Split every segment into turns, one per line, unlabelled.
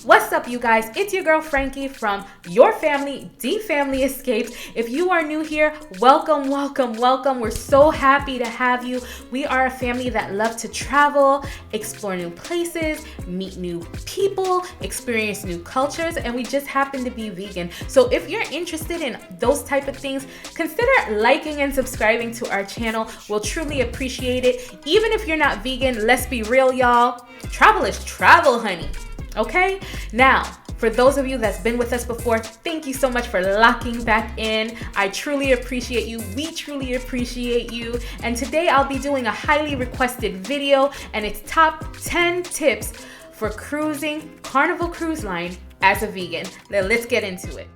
What's up, you guys? It's your girl Frankie from Your Family, Dfamilyescapes. If you are new here, welcome, welcome, welcome. We're so happy to have you. We are a family that love to travel, explore new places, meet new people, experience new cultures, and we just happen to be vegan. So if you're interested in those type of things, consider liking and subscribing to our channel. We'll truly appreciate it. Even if you're not vegan, let's be real, y'all. Travel is travel, honey. Okay, now for those of you that's been with us before, thank you so much for locking back in. I truly appreciate you. We truly appreciate you. And today I'll be doing a highly requested video, and it's top 10 tips for cruising Carnival Cruise Line as a vegan. Now let's get into it.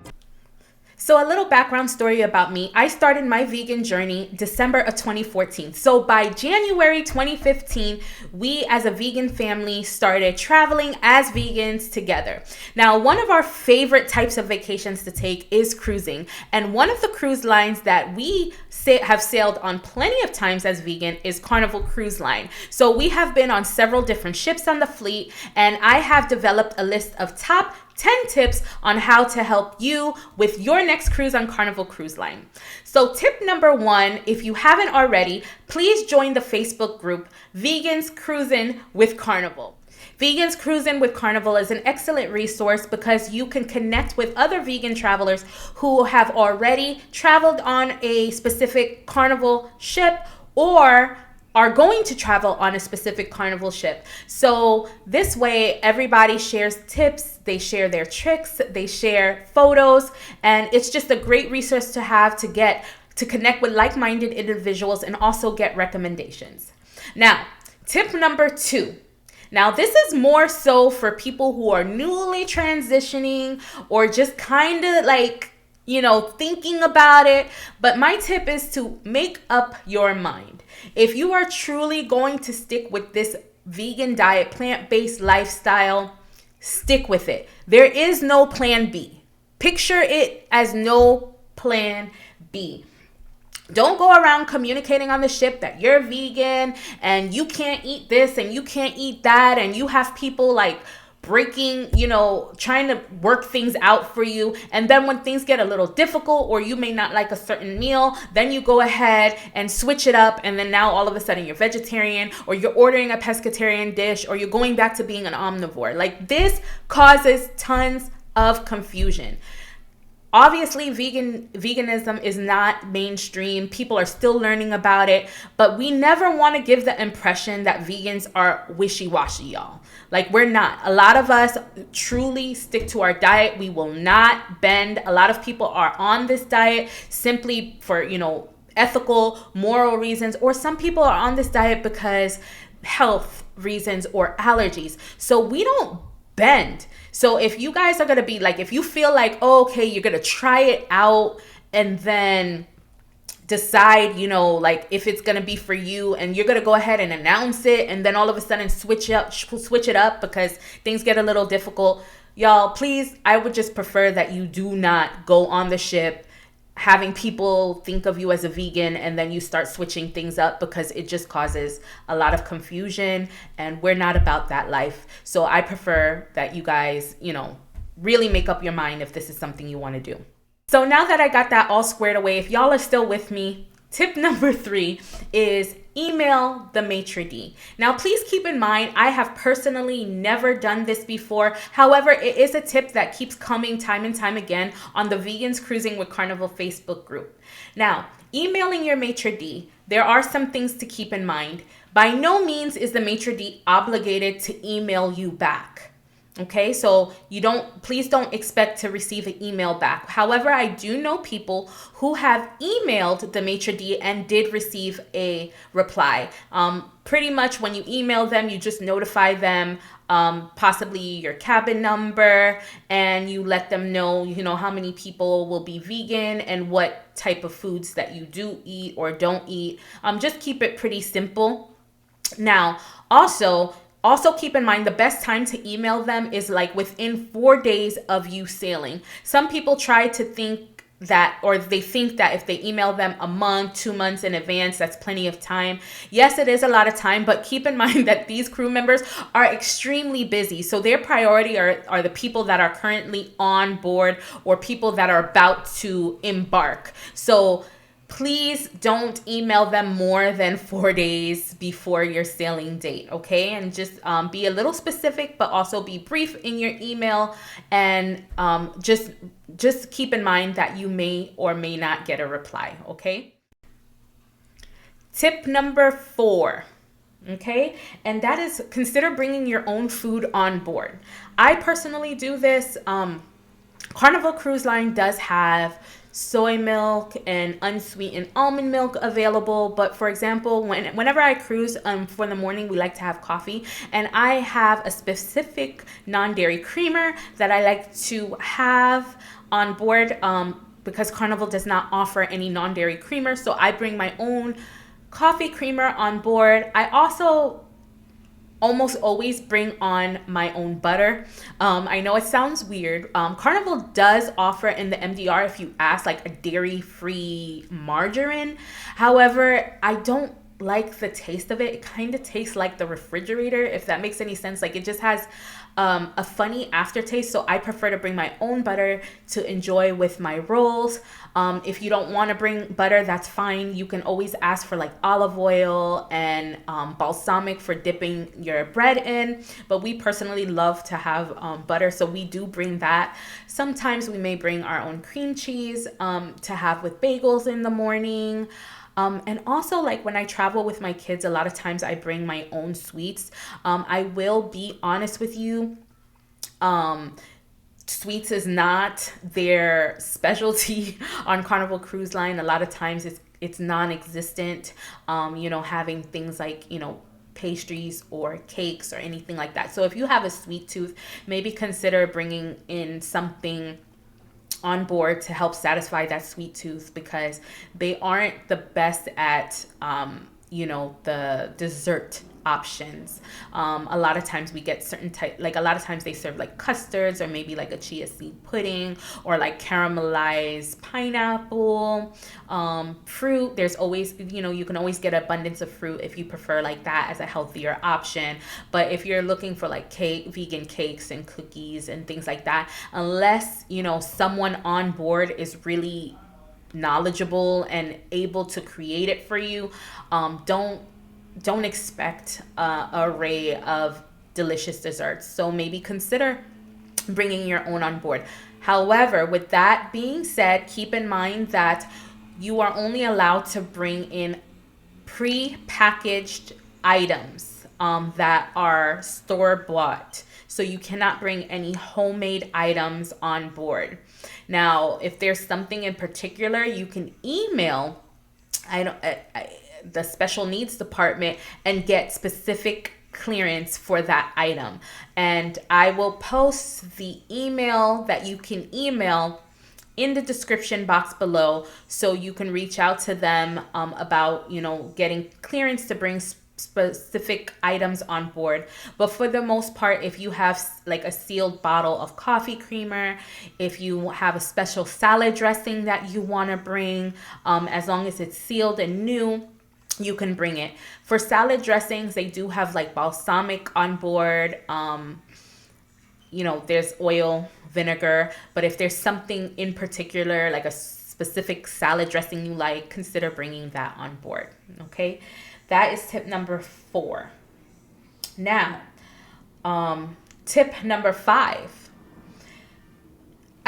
So a little background story about me. I started my vegan journey December of 2014. So by January 2015, we as a vegan family started traveling as vegans together. Now, one of our favorite types of vacations to take is cruising. And one of the cruise lines that we have sailed on plenty of times as vegan is Carnival Cruise Line. So we have been on several different ships on the fleet, and I have developed a list of top 10 tips on how to help you with your next cruise on Carnival Cruise Line. So tip number 1, if you haven't already, please join the Facebook group Vegans Cruising with Carnival. Vegans Cruising with Carnival is an excellent resource because you can connect with other vegan travelers who have already traveled on a specific Carnival ship or are going to travel on a specific Carnival ship. So this way, everybody shares tips, they share their tricks, they share photos, and it's just a great resource to have to connect with like-minded individuals and also get recommendations. Now, tip number 2. Now, this is more so for people who are newly transitioning or just kind of like, thinking about it. But my tip is to make up your mind. If you are truly going to stick with this vegan diet, plant-based lifestyle, stick with it. There is no plan B. Picture it as no plan B. Don't go around communicating on the ship that you're vegan and you can't eat this and you can't eat that, and you have people like breaking, trying to work things out for you. And then when things get a little difficult or you may not like a certain meal, then you go ahead and switch it up. And then now all of a sudden you're vegetarian, or you're ordering a pescatarian dish, or you're going back to being an omnivore. Like, this causes tons of confusion. Obviously, veganism is not mainstream. People are still learning about it, but we never want to give the impression that vegans are wishy-washy, y'all. Like, we're not. A lot of us truly stick to our diet. We will not bend. A lot of people are on this diet simply for, ethical, moral reasons, or some people are on this diet because health reasons or allergies. So we don't bend. So if you guys are going to be like, if you feel like, okay, you're going to try it out and then decide, like if it's going to be for you, and you're going to go ahead and announce it and then all of a sudden switch it up because things get a little difficult, y'all, please, I would just prefer that you do not go on the ship having people think of you as a vegan and then you start switching things up, because it just causes a lot of confusion, and we're not about that life. So I prefer that you guys, really make up your mind if this is something you want to do. So now that I got that all squared away, if y'all are still with me, tip number 3 is email the maitre d'. Now, please keep in mind, I have personally never done this before. However, it is a tip that keeps coming time and time again on the Vegans Cruising with Carnival Facebook group. Now, emailing your maitre d', there are some things to keep in mind. By no means is the maitre d' obligated to email you back. Okay, so please don't expect to receive an email back. However, I do know people who have emailed the maitre d' and did receive a reply. Pretty much when you email them, you just notify them possibly your cabin number, and you let them know, how many people will be vegan and what type of foods that you do eat or don't eat. Just keep it pretty simple. Now, also keep in mind, the best time to email them is like within 4 days of you sailing. Some people try to think that, or they think that if they email them a month, 2 months in advance, that's plenty of time. Yes, it is a lot of time, but keep in mind that these crew members are extremely busy. So their priority are the people that are currently on board or people that are about to embark. So please don't email them more than 4 days before your sailing date, okay? And just be a little specific, but also be brief in your email. And just keep in mind that you may or may not get a reply, okay? Tip number 4. Okay, and that is consider bringing your own food on board. I personally do this. Carnival Cruise Line does have soy milk and unsweetened almond milk available, but for example, whenever I cruise for the morning, we like to have coffee, and I have a specific non-dairy creamer that I like to have on board because Carnival does not offer any non-dairy creamer, so I bring my own coffee creamer on board. I also almost always bring on my own butter. I know it sounds weird. Carnival does offer in the MDR, if you ask, like a dairy-free margarine. However, I don't like the taste of it. It kind of tastes like the refrigerator, if that makes any sense. Like, it just has a funny aftertaste. So I prefer to bring my own butter to enjoy with my rolls. If you don't want to bring butter, that's fine. You can always ask for like olive oil and balsamic for dipping your bread in. But we personally love to have butter, so we do bring that. Sometimes we may bring our own cream cheese to have with bagels in the morning. And also, like when I travel with my kids, a lot of times I bring my own sweets. I will be honest with you. Sweets is not their specialty on Carnival Cruise Line. A lot of times it's non-existent, having things like, pastries or cakes or anything like that. So if you have a sweet tooth, maybe consider bringing in something on board to help satisfy that sweet tooth, because they aren't the best at the dessert options. A lot of times we get certain type, like a lot of times they serve like custards or maybe like a chia seed pudding or like caramelized pineapple, fruit. There's always, you can always get abundance of fruit if you prefer like that as a healthier option. But if you're looking for like vegan cakes and cookies and things like that, unless, someone on board is really knowledgeable and able to create it for you, don't expect an array of delicious desserts. So maybe consider bringing your own on board. However, with that being said, keep in mind that you are only allowed to bring in pre-packaged items that are store-bought. So you cannot bring any homemade items on board. Now, if there's something in particular, you can email the special needs department and get specific clearance for that item. And I will post the email that you can email in the description box below, so you can reach out to them about getting clearance to bring specific items on board. But for the most part, if you have like a sealed bottle of coffee creamer, if you have a special salad dressing that you want to bring, as long as it's sealed and new, you can bring it. For salad dressings, they do have like balsamic on board. There's oil, vinegar, but if there's something in particular, like a specific salad dressing you like, consider bringing that on board. Okay, that is tip number 4. Now, tip number 5.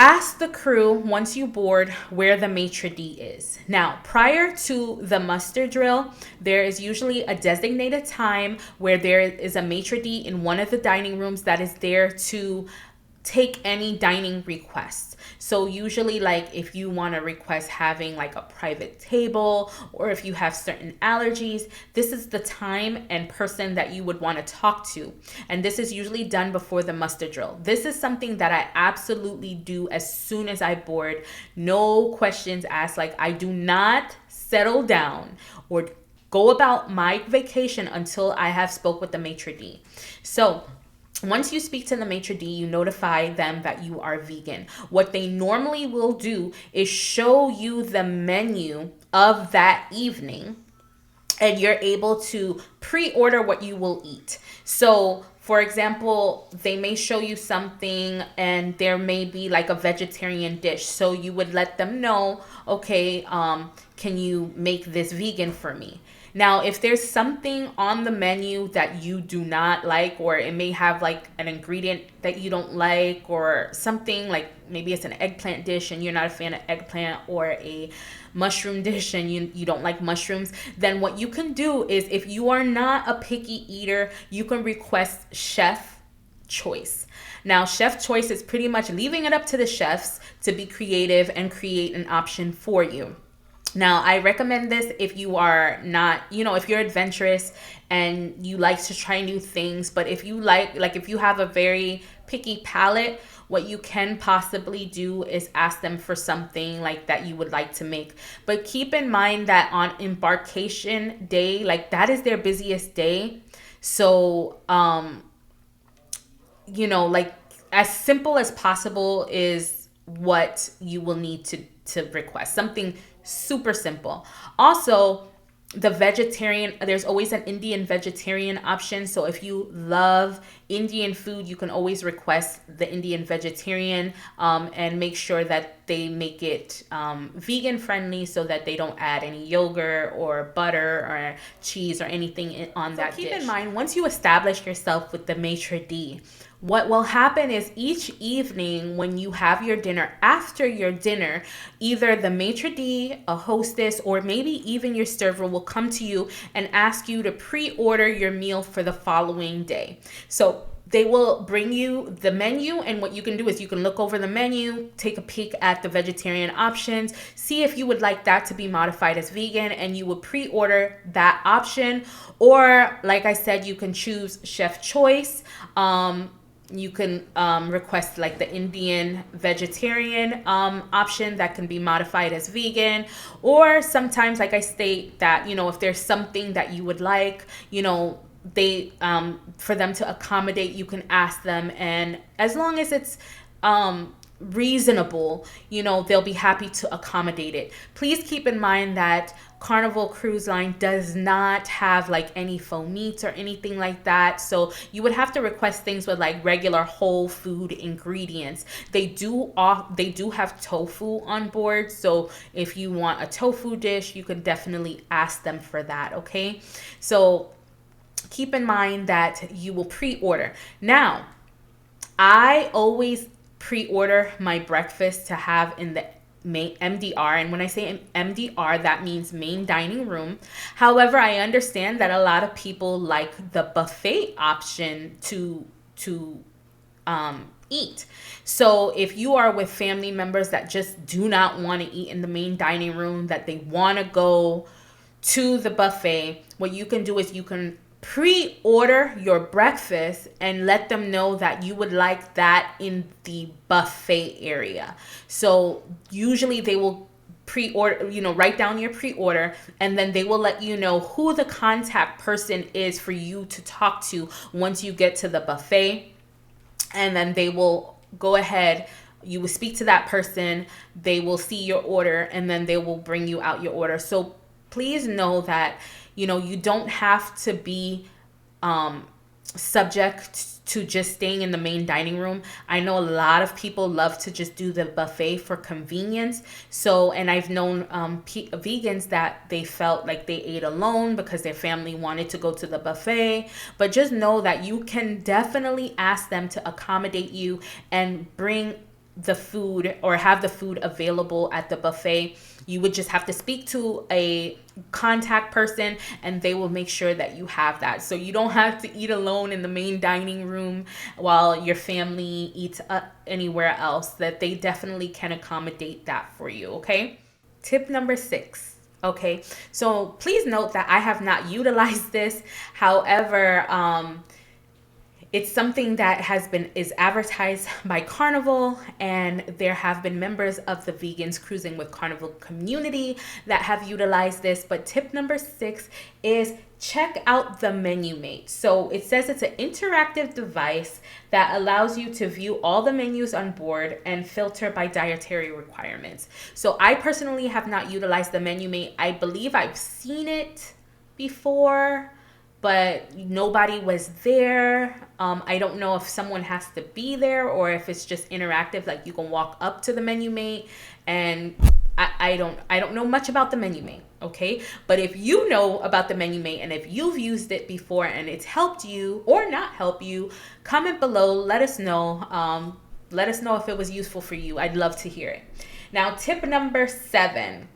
Ask the crew once you board where the maitre d' is. Now, prior to the muster drill, there is usually a designated time where there is a maitre d' in one of the dining rooms that is there to take any dining requests. So usually, like if you want to request having like a private table, or if you have certain allergies, this is the time and person that you would want to talk to. And this is usually done before the muster drill. This is something that I absolutely do as soon as I board. No questions asked. Like, I do not settle down or go about my vacation until I have spoke with the maitre d'. So Once you speak to the maitre d', you notify them that you are vegan. What they normally will do is show you the menu of that evening, and you're able to pre-order what you will eat. So for example, they may show you something and there may be like a vegetarian dish, so you would let them know, okay, can you make this vegan for me? Now, if there's something on the menu that you do not like, or it may have like an ingredient that you don't like, or something like maybe it's an eggplant dish and you're not a fan of eggplant, or a mushroom dish and you don't like mushrooms, then what you can do is, if you are not a picky eater, you can request chef choice. Now, chef choice is pretty much leaving it up to the chefs to be creative and create an option for you. Now, I recommend this if you are not, if you're adventurous and you like to try new things, but if you if you have a very picky palate, what you can possibly do is ask them for something like that you would like to make. But keep in mind that on embarkation day, like that is their busiest day. So, like as simple as possible is what you will need to request. Something super simple. Also, the vegetarian, there's always an Indian vegetarian option. So if you love Indian food, you can always request the Indian vegetarian, and make sure that they make it vegan friendly, so that they don't add any yogurt or butter or cheese or anything on that dish. Keep in mind, once you establish yourself with the maitre d', what will happen is each evening when you have your dinner, after your dinner, either the maitre d', a hostess, or maybe even your server will come to you and ask you to pre-order your meal for the following day. So they will bring you the menu, and what you can do is you can look over the menu, take a peek at the vegetarian options, see if you would like that to be modified as vegan, and you will pre-order that option. Or like I said, you can choose chef choice. You can request like the Indian vegetarian option that can be modified as vegan. Or sometimes, like I state, that, if there's something that you would like, they for them to accommodate, you can ask them, and as long as it's reasonable, they'll be happy to accommodate it. Please keep in mind that Carnival Cruise Line does not have like any faux meats or anything like that. So you would have to request things with like regular whole food ingredients. They do have tofu on board. So if you want a tofu dish, you can definitely ask them for that. Okay. So keep in mind that you will pre-order. Now, I always pre-order my breakfast to have in the main MDR, and when I say MDR, that means main dining room. However, I understand that a lot of people like the buffet option to eat. So if you are with family members that just do not want to eat in the main dining room, that they want to go to the buffet, what you can do is you can pre-order your breakfast and let them know that you would like that in the buffet area. So usually they will pre-order, write down your pre-order, and then they will let you know who the contact person is for you to talk to once you get to the buffet. And then they will go ahead, you will speak to that person, they will see your order, and then they will bring you out your order. So please know that you don't have to be subject to just staying in the main dining room. I know a lot of people love to just do the buffet for convenience. So, and I've known vegans that they felt like they ate alone because their family wanted to go to the buffet. But just know that you can definitely ask them to accommodate you and bring the food, or have the food available at the buffet. You would just have to speak to a contact person and they will make sure that you have that. So you don't have to eat alone in the main dining room while your family eats anywhere else. That they definitely can accommodate that for you, okay? Tip number 6. Okay, so please note that I have not utilized this. However, it's something that is advertised by Carnival, and there have been members of the Vegans Cruising with Carnival community that have utilized this. But tip number 6 is check out the menu mate. So it says it's an interactive device that allows you to view all the menus on board and filter by dietary requirements. So I personally have not utilized the menu mate. I believe I've seen it before, but nobody was there. I don't know if someone has to be there or if it's just interactive, like you can walk up to the menu mate. And I don't know much about the menu mate, okay? But if you know about the menu mate and if you've used it before and it's helped you or not help you, comment below. Let us know. Let us know if it was useful for you. I'd love to hear it. Now, tip number 7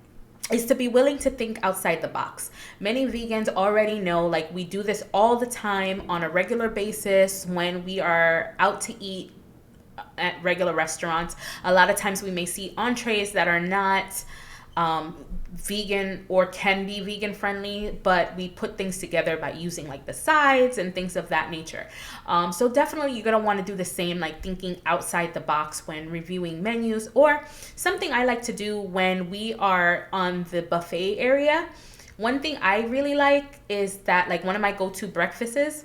is to be willing to think outside the box. Many vegans already know, like, we do this all the time on a regular basis when we are out to eat at regular restaurants. A lot of times we may see entrees that are not vegan or can be vegan friendly, but we put things together by using like the sides and things of that nature. So definitely you're gonna want to do the same, like thinking outside the box when reviewing menus. Or something I like to do when we are on the buffet area, one thing I really like is that, like, one of my go-to breakfasts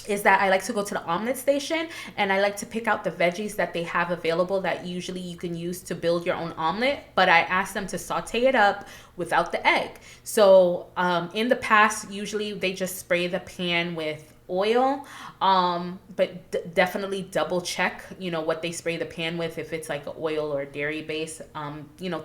is that I like to go to the omelet station and I like to pick out the veggies that they have available that usually you can use to build your own omelet, but I ask them to saute it up without the egg. So in the past, usually they just spray the pan with oil, but definitely double check, what they spray the pan with, if it's like an oil or dairy base.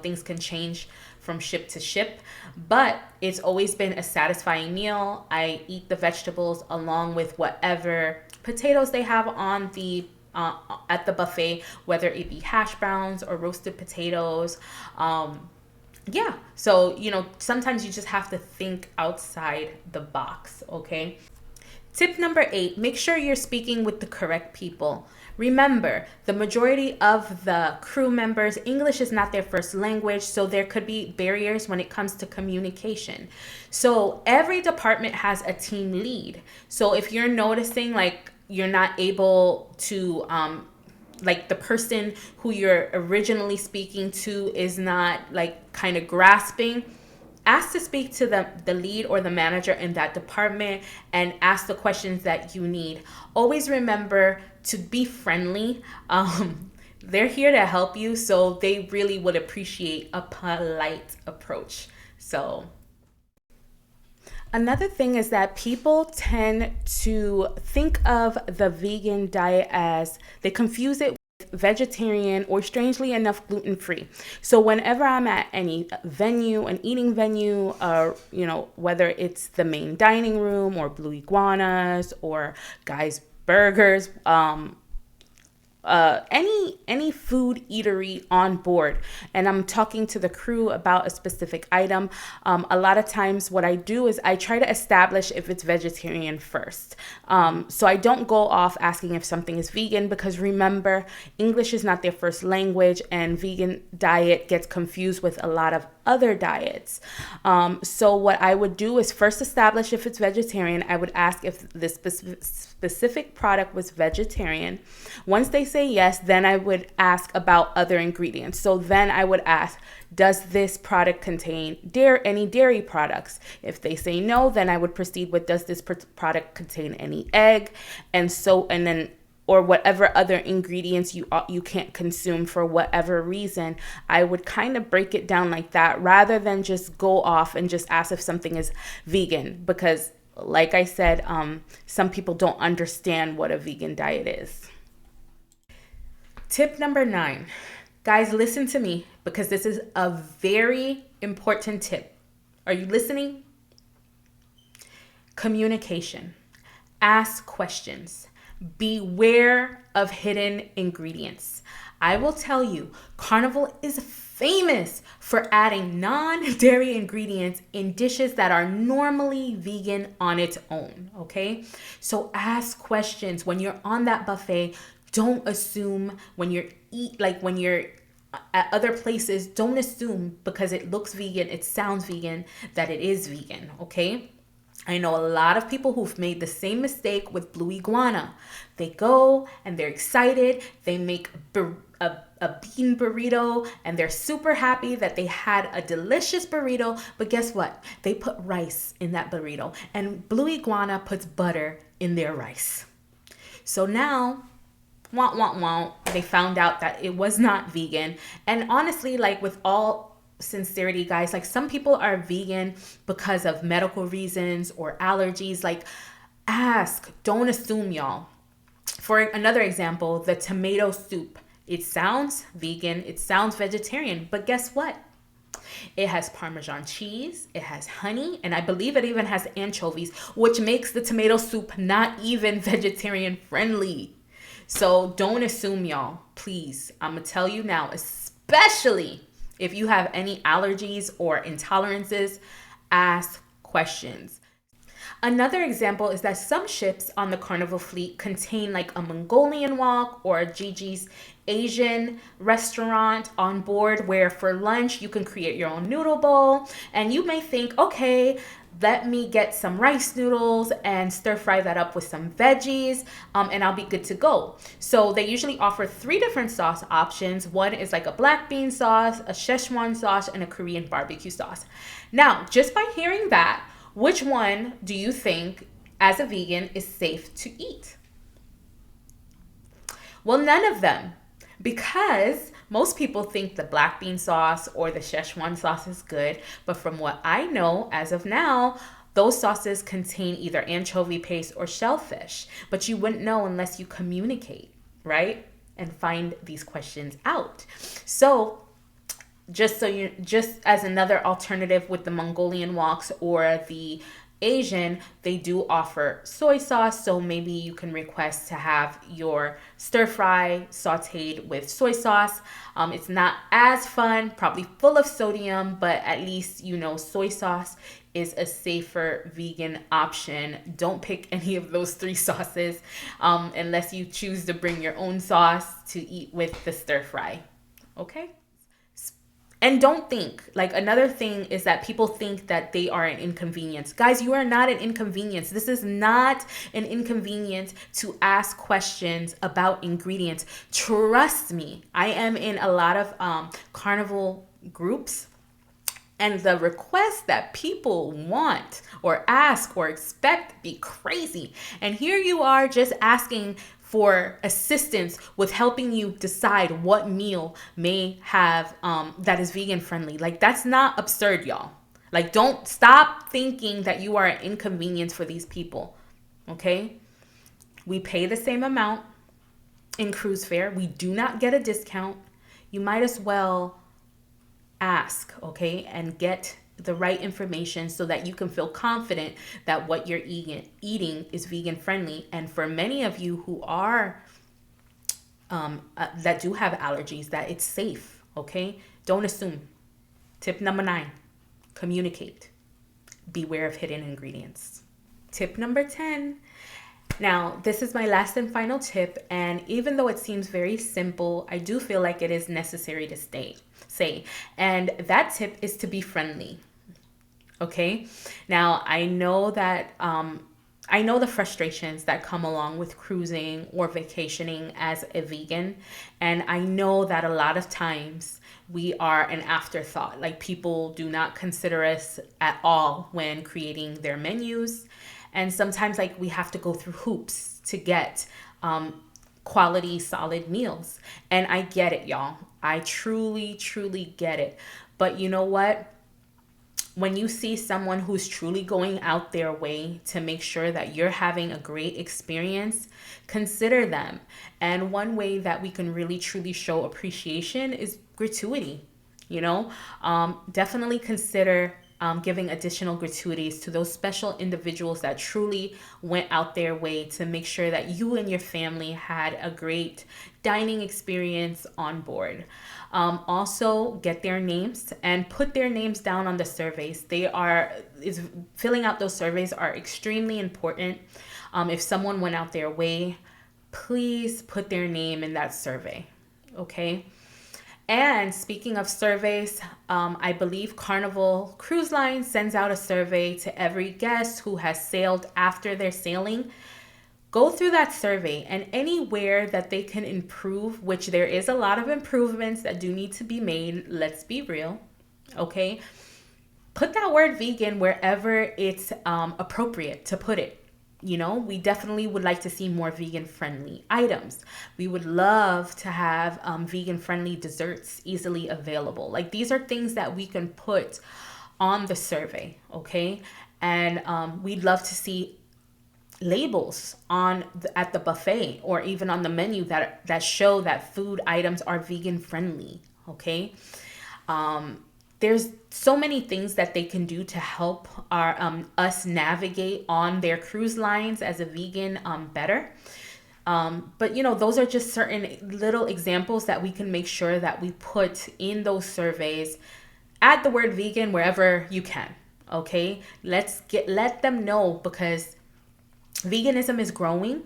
Things can change from ship to ship, but it's always been a satisfying meal. I eat the vegetables along with whatever potatoes they have on the at the buffet, whether it be hash browns or roasted potatoes. So sometimes you just have to think outside the box, okay? Tip number 8, make sure you're speaking with the correct people. Remember, the majority of the crew members, English is not their first language, so there could be barriers when it comes to communication. So every department has a team lead. So if you're noticing like you're not able to, like the person who you're originally speaking to is not like kind of grasping, ask to speak to the lead or the manager in that department and ask the questions that you need. Always remember to be friendly. They're here to help you, so they really would appreciate a polite approach. So another thing is that people tend to think of the vegan diet as, they confuse it vegetarian or, strangely enough, gluten-free. So whenever I'm at any venue, an eating venue, whether it's the main dining room or Blue Iguanas or Guy's Burgers, any food eatery on board, and I'm talking to the crew about a specific item, a lot of times what I do is I try to establish if it's vegetarian first. So I don't go off asking if something is vegan, because remember, English is not their first language and vegan diet gets confused with a lot of other diets. So what I would do is first establish if it's vegetarian. I would ask if the specific product was vegetarian. Once they say yes, then I would ask about other ingredients. So then I would ask, does this product contain any dairy products? If they say no, then I would proceed with, does this product contain any egg? Or whatever other ingredients you can't consume for whatever reason. I would kind of break it down like that, rather than just go off and just ask if something is vegan, because like I said, some people don't understand what a vegan diet is. Tip number 9. Guys, listen to me, because this is a very important tip. Are you listening? Communication. Ask questions. Beware of hidden ingredients. I will tell you, Carnival is famous for adding non-dairy ingredients in dishes that are normally vegan on its own, okay? So ask questions when you're on that buffet. Don't assume when you're at other places, don't assume because it looks vegan, it sounds vegan, that it is vegan, okay? I know a lot of people who've made the same mistake with Blue Iguana. They go and they're excited. They make a bean burrito, and they're super happy that they had a delicious burrito. But guess what? They put rice in that burrito, and Blue Iguana puts butter in their rice. So now, they found out that it was not vegan. And honestly, like, with all sincerity, guys, like, some people are vegan because of medical reasons or allergies. Like, ask, don't assume, y'all. For another example, the tomato soup. It sounds vegan, it sounds vegetarian, but guess what? It has Parmesan cheese, it has honey, and I believe it even has anchovies, which makes the tomato soup not even vegetarian friendly. So don't assume, y'all. Please, I'm gonna tell you now, especially if you have any allergies or intolerances, ask questions. Another example is that some ships on the Carnival fleet contain like a Mongolian wok or Gigi's Asian restaurant on board, where for lunch you can create your own noodle bowl. And you may think, okay, let me get some rice noodles and stir fry that up with some veggies, and I'll be good to go. So they usually offer 3 different sauce options. One is like a black bean sauce, a Szechuan sauce, and a Korean barbecue sauce. Now, just by hearing that, which one do you think, as a vegan, is safe to eat? Well, none of them, because most people think the black bean sauce or the Szechuan sauce is good. But from what I know, as of now, those sauces contain either anchovy paste or shellfish. But you wouldn't know unless you communicate, right? And find these questions out. So just as another alternative with the Mongolian woks or the Asian, they do offer soy sauce. So maybe you can request to have your stir fry sauteed with soy sauce. It's not as fun, probably full of sodium, but at least you know soy sauce is a safer vegan option. Don't pick any of those 3 sauces unless you choose to bring your own sauce to eat with the stir fry. Okay? And don't think, like, another thing is that people think that they are an inconvenience. Guys, you are not an inconvenience. This is not an inconvenience to ask questions about ingredients. Trust me, I am in a lot of carnival groups, and the requests that people want or ask or expect be crazy. And here you are just asking for assistance with helping you decide what meal may have that is vegan friendly. Like, that's not absurd, y'all. Like, don't stop thinking that you are an inconvenience for these people. Okay? We pay the same amount in cruise fare. We do not get a discount. You might as well ask, okay, and get the right information so that you can feel confident that what you're eating is vegan friendly. And for many of you who are that do have allergies, that it's safe. Okay, don't assume. Tip number 9, communicate. Beware of hidden ingredients. Tip number 10. Now, this is my last and final tip, and even though it seems very simple, I do feel like it is necessary to say. And that tip is to be friendly. Okay. Now, I know that I know the frustrations that come along with cruising or vacationing as a vegan, and I know that a lot of times we are an afterthought. Like, people do not consider us at all when creating their menus, and sometimes, like, we have to go through hoops to get quality, solid meals. And I get it, y'all. I truly, truly get it. But you know what? When you see someone who's truly going out their way to make sure that you're having a great experience, consider them. And one way that we can really truly show appreciation is gratuity. You know, definitely consider giving additional gratuities to those special individuals that truly went out their way to make sure that you and your family had a great dining experience on board. Also, get their names and put their names down on the surveys. Filling out those surveys are extremely important. If someone went out their way, please put their name in that survey. Okay. And speaking of surveys, I believe Carnival Cruise Line sends out a survey to every guest who has sailed after their sailing. Go through that survey, and anywhere that they can improve, which there is a lot of improvements that do need to be made, let's be real, okay? Put that word vegan wherever it's appropriate to put it. You know, we definitely would like to see more vegan friendly items. We would love to have vegan friendly desserts easily available. Like, these are things that we can put on the survey, okay? And we'd love to see labels at the buffet or even on the menu that show that food items are vegan friendly, okay? There's so many things that they can do to help us navigate on their cruise lines as a vegan better. But you know, those are just certain little examples that we can make sure that we put in those surveys. Add the word vegan wherever you can, okay? Let them know, because veganism is growing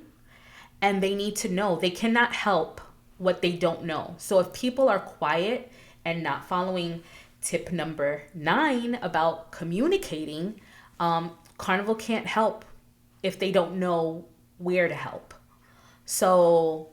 and they need to know. They cannot help what they don't know. So if people are quiet and not following tip number 9 about communicating, Carnival can't help if they don't know where to help. So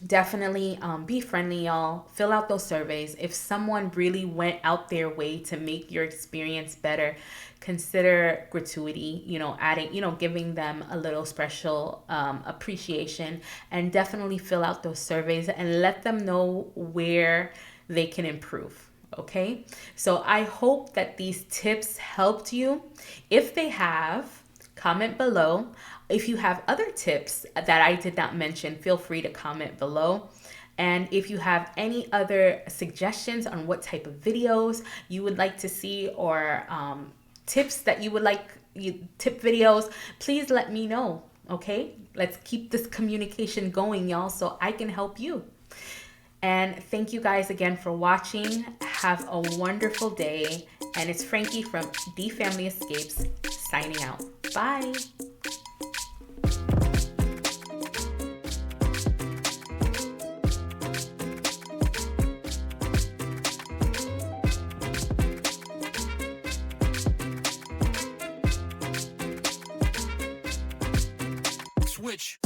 definitely be friendly, y'all. Fill out those surveys. If someone really went out their way to make your experience better, consider gratuity, adding, giving them a little special appreciation, and definitely fill out those surveys and let them know where they can improve. Okay, so I hope that these tips helped you. If they have, comment below. If you have other tips that I did not mention, feel free to comment below. And if you have any other suggestions on what type of videos you would like to see, or tips that you would like, tip videos, please let me know. Okay, let's keep this communication going, y'all, so I can help you. And thank you guys again for watching. Have a wonderful day. And it's Frankie from Dfamilyescapes signing out. Bye.
Switch.